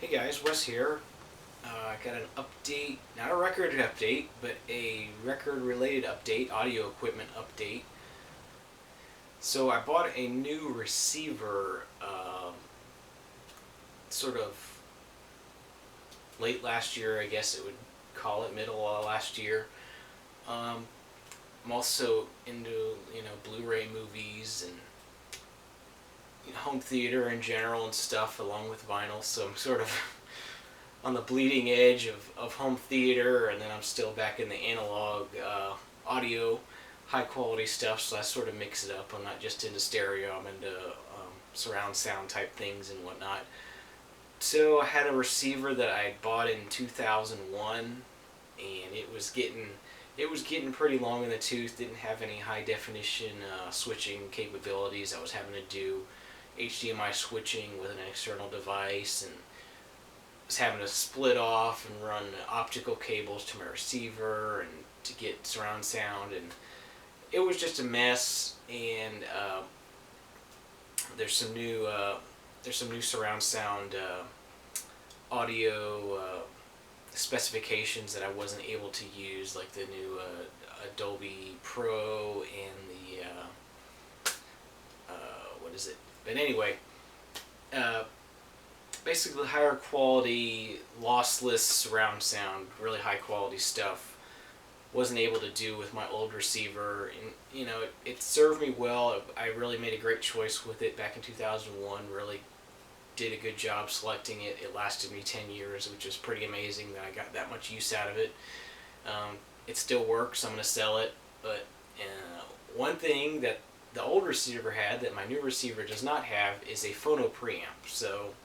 Hey guys, Wes here. I got an update, not a record update, but a record related update, audio equipment update. So I bought a new receiver sort of late last year, I guess it would call it, middle of last year. Um, I'm also into, Blu-ray movies and home theater in general and stuff along with vinyl, so I'm sort of on the bleeding edge of home theater, and then I'm still back in the analog audio, high quality stuff, so I sort of mix it up. I'm not just into stereo, I'm into surround sound type things and whatnot. So I had a receiver that I bought in 2001, and it was getting pretty long in the tooth. Didn't have any high definition switching capabilities. I was having to do HDMI switching with an external device, and was having to split off and run optical cables to my receiver and to get surround sound, and it was just a mess. And there's some new surround sound audio specifications that I wasn't able to use, like the new Adobe Pro and the what is it? But anyway, basically higher quality, lossless surround sound, really high quality stuff. Wasn't able to do with my old receiver, and it served me well. I really made a great choice with it back in 2001. Really did a good job selecting it. It lasted me 10 years, which is pretty amazing that I got that much use out of it. It still works. I'm going to sell it, but one thing that the old receiver had that my new receiver does not have is a phono preamp. So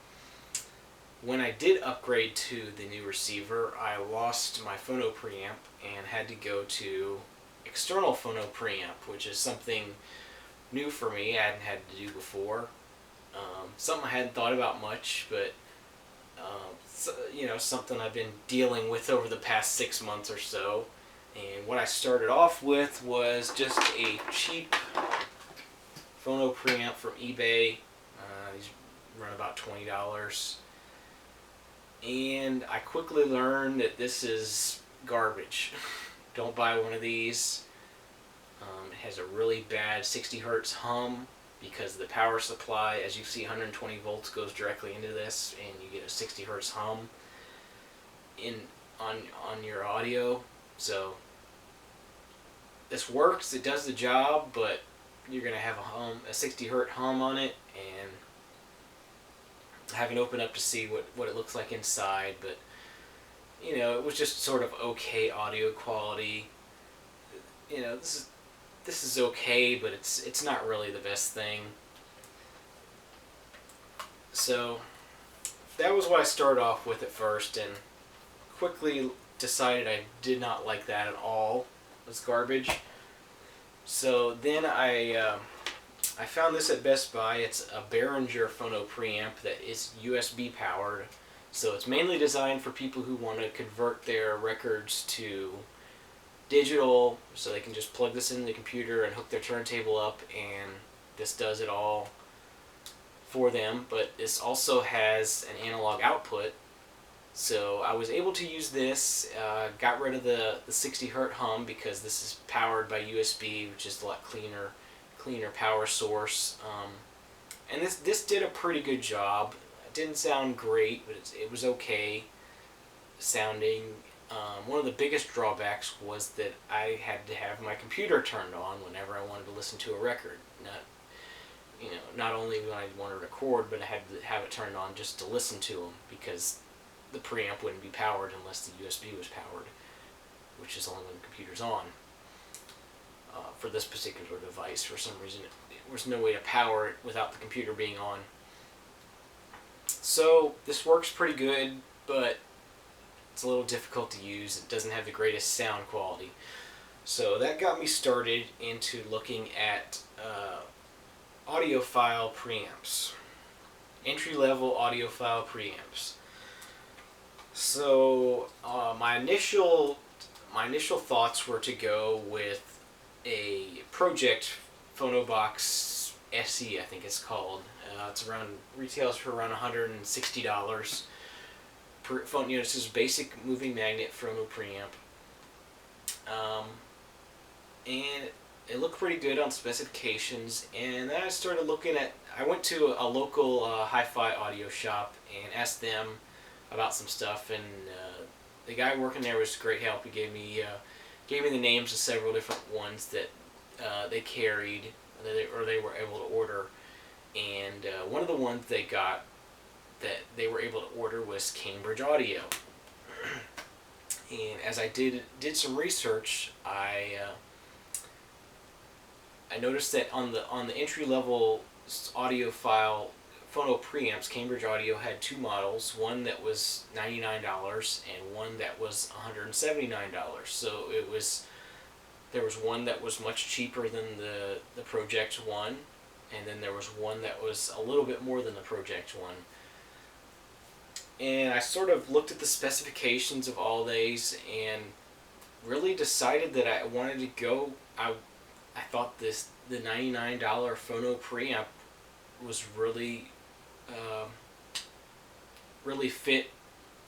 when I did upgrade to the new receiver, I lost my phono preamp and had to go to external phono preamp, which is something new for me. I hadn't had to do before. Something I hadn't thought about much, but something I've been dealing with over the past 6 months or so. And what I started off with was just a cheap phono preamp from eBay. These run about $20. And I quickly learned that this is garbage. Don't buy one of these. It has a really bad 60 hertz hum because the power supply, as you see, 120 volts goes directly into this, and you get a 60 hertz hum on your audio. So this works. It does the job, but you're gonna have a 60 hertz hum on it, and I haven't opened up to see what it looks like inside, but it was just sort of okay audio quality. This is okay, but it's not really the best thing. So that was what I started off with at first, and quickly decided I did not like that at all. It was garbage. So then I found this at Best Buy. It's a Behringer phono preamp that is USB powered. So it's mainly designed for people who want to convert their records to digital, so they can just plug this into the computer and hook their turntable up, and this does it all for them. But this also has an analog output, so I was able to use this. Got rid of the 60 hertz hum because this is powered by USB, which is a lot cleaner power source. And this did a pretty good job. It didn't sound great, but it was okay sounding. One of the biggest drawbacks was that I had to have my computer turned on whenever I wanted to listen to a record. Not only when I want to record, but I had to have it turned on just to listen to them, because the preamp wouldn't be powered unless the USB was powered, which is only when the computer's on. For this particular device, for some reason, there was no way to power it without the computer being on. So this works pretty good, but it's a little difficult to use. It doesn't have the greatest sound quality. So that got me started into looking at audiophile preamps. Entry-level audiophile preamps. So my initial thoughts were to go with a Pro-Ject Phono Box SE, I think it's called. Retails for around $160. phone. You know, this is basic moving magnet phono preamp, and it looked pretty good on specifications. And then I started looking at. I went to a local hi-fi audio shop and asked them about some stuff, and the guy working there was great help. He gave me the names of several different ones that they carried, or they were able to order. And one of the ones they got that they were able to order was Cambridge Audio. And as I did some research, I noticed that on the entry level audiophile phono preamps, Cambridge Audio had two models, one that was $99 and one that was $179. So there was one that was much cheaper than the Pro-Ject one, and then there was one that was a little bit more than the Pro-Ject one. And I sort of looked at the specifications of all these and really decided that I wanted to go. I thought the $99 phono preamp was really fit,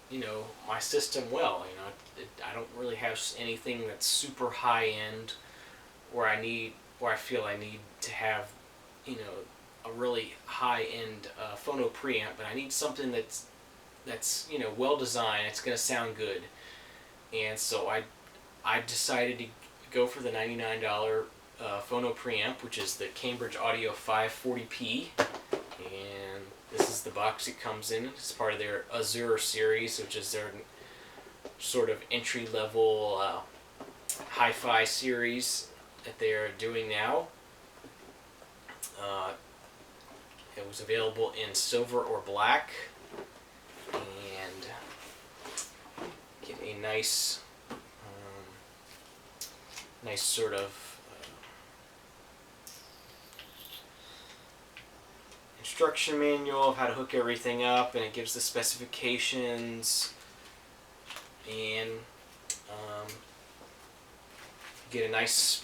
you know, my system well. You know, I don't really have anything that's super high end where I feel I need to have, you know, a really high end phono preamp, but I need something that's you know, well designed. It's going to sound good. And so I decided to go for the $99 phono preamp, which is the Cambridge Audio 540p, and this is the box it comes in. It's part of their Azure series, which is their sort of entry-level hi-fi series that they're doing now. It was available in silver or black, and get a nice sort of instruction manual of how to hook everything up, and it gives the specifications, and get a nice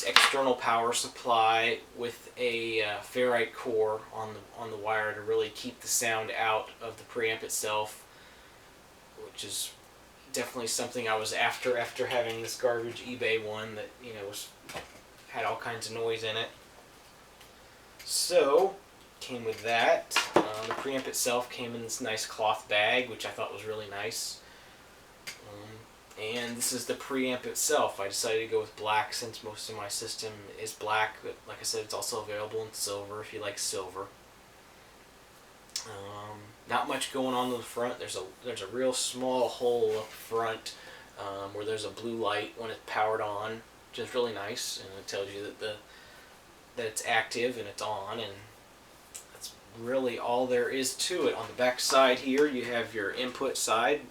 external power supply with a ferrite core on the wire to really keep the sound out of the preamp itself, which is definitely something I was after having this garbage eBay one that, you know, had all kinds of noise in it. So came with that. The preamp itself came in this nice cloth bag, which I thought was really nice. And this is the preamp itself. I decided to go with black since most of my system is black, but like I said, it's also available in silver if you like silver. Not much going on the front. There's a real small hole up front where there's a blue light when it's powered on, which is really nice, and it tells you that it's active and it's on, and that's really all there is to it. On the back side here, you have your input side,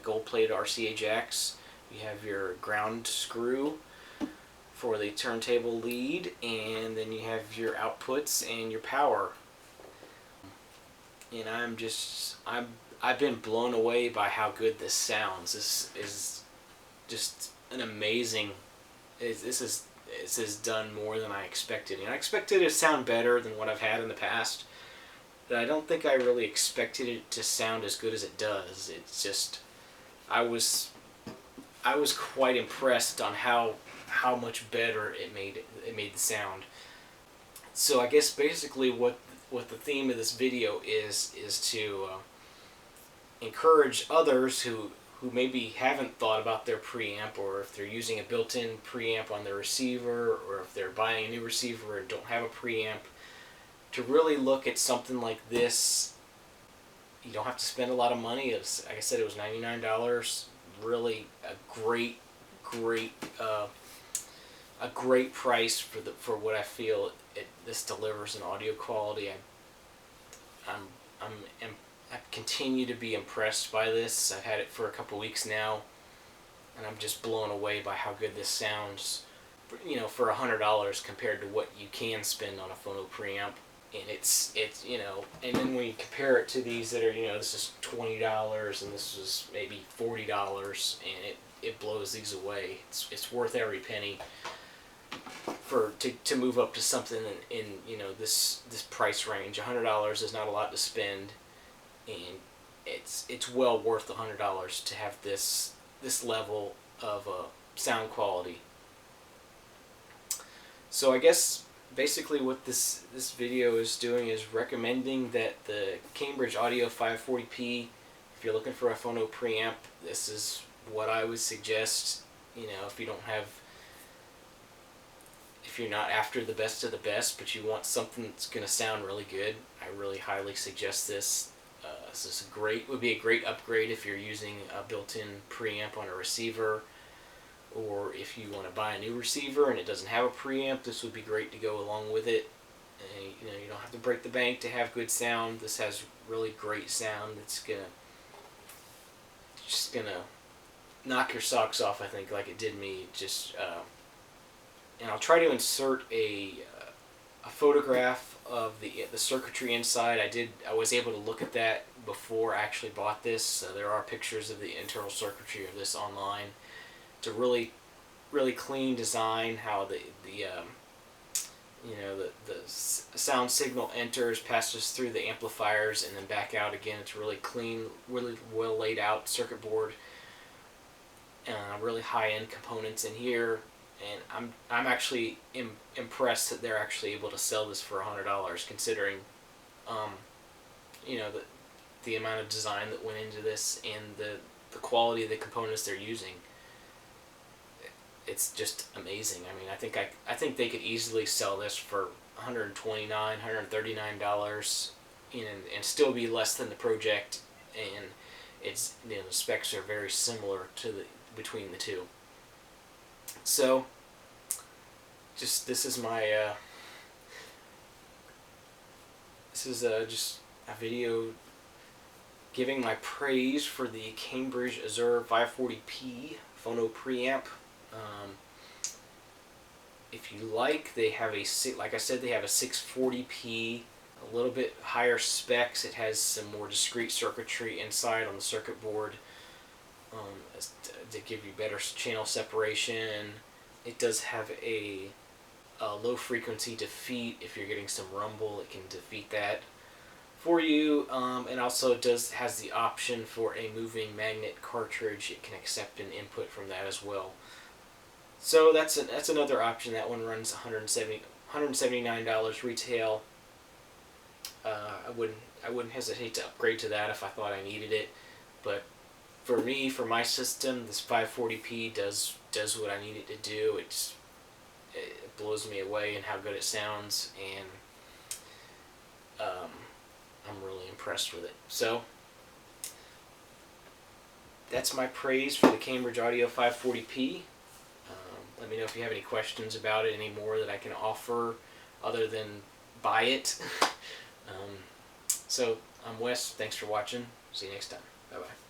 gold-plated RCA jacks. You have your ground screw for the turntable lead, and then you have your outputs and your power. And I've been blown away by how good this sounds. This is just an amazing. This is done more than I expected. And I expected it to sound better than what I've had in the past, but I don't think I really expected it to sound as good as it does. It's just, I was quite impressed on how much better it made the sound. So I guess basically what the theme of this video is to encourage others who maybe haven't thought about their preamp, or if they're using a built-in preamp on their receiver, or if they're buying a new receiver and don't have a preamp, to really look at something like this. You don't have to spend a lot of money. Like I said, it was $99. Really a great price for what I feel this delivers in audio quality. I continue to be impressed by this. I've had it for a couple weeks now, and I'm just blown away by how good this sounds. You know, for $100 compared to what you can spend on a phono preamp. And it's you know, and then when you compare it to these that are, you know, this is $20 and this is maybe $40, and it blows these away. It's worth every penny to move up to something in you know, this price range. $100 is not a lot to spend, and it's well worth $100 to have this level of sound quality. So I guess basically what this video is doing is recommending that the Cambridge Audio 540p, if you're looking for a phono preamp, this is what I would suggest. You know, if you're not after the best of the best, but you want something that's going to sound really good, I really highly suggest this. This is would be a great upgrade if you're using a built-in preamp on a receiver, or if you want to buy a new receiver and it doesn't have a preamp, this would be great to go along with it. And, you know, you don't have to break the bank to have good sound. This has really great sound that's just gonna knock your socks off, I think, like it did me. And I'll try to insert a photograph of the circuitry inside. I was able to look at that before I actually bought this. So there are pictures of the internal circuitry of this online. It's a really clean design. How the sound signal enters, passes through the amplifiers, and then back out again. It's really clean, really well laid out circuit board. Really high end components in here. And I'm actually impressed that they're actually able to sell this for $100, considering, the amount of design that went into this and the quality of the components they're using. It's just amazing. I mean, I think they could easily sell this for $129, $139, and still be less than the Pro-Ject, and it's the specs are very similar between the two. So, this is my just a video giving my praise for the Cambridge Azure 540p Phono Preamp. If you like, they have like I said, they have a 640p, a little bit higher specs. It has some more discrete circuitry inside on the circuit board to give you better channel separation. It does have a low frequency defeat. If you're getting some rumble, it can defeat that for you. And also has the option for a moving magnet cartridge. It can accept an input from that as well. So that's another option. That one runs $179 retail. I wouldn't hesitate to upgrade to that if I thought I needed it. But for me, for my system, this 540p does what I need it to do. It blows me away in how good it sounds, and I'm really impressed with it. So that's my praise for the Cambridge Audio 540p. Let me know if you have any questions about it, any more that I can offer other than buy it. So I'm Wes. Thanks for watching. See you next time. Bye-bye.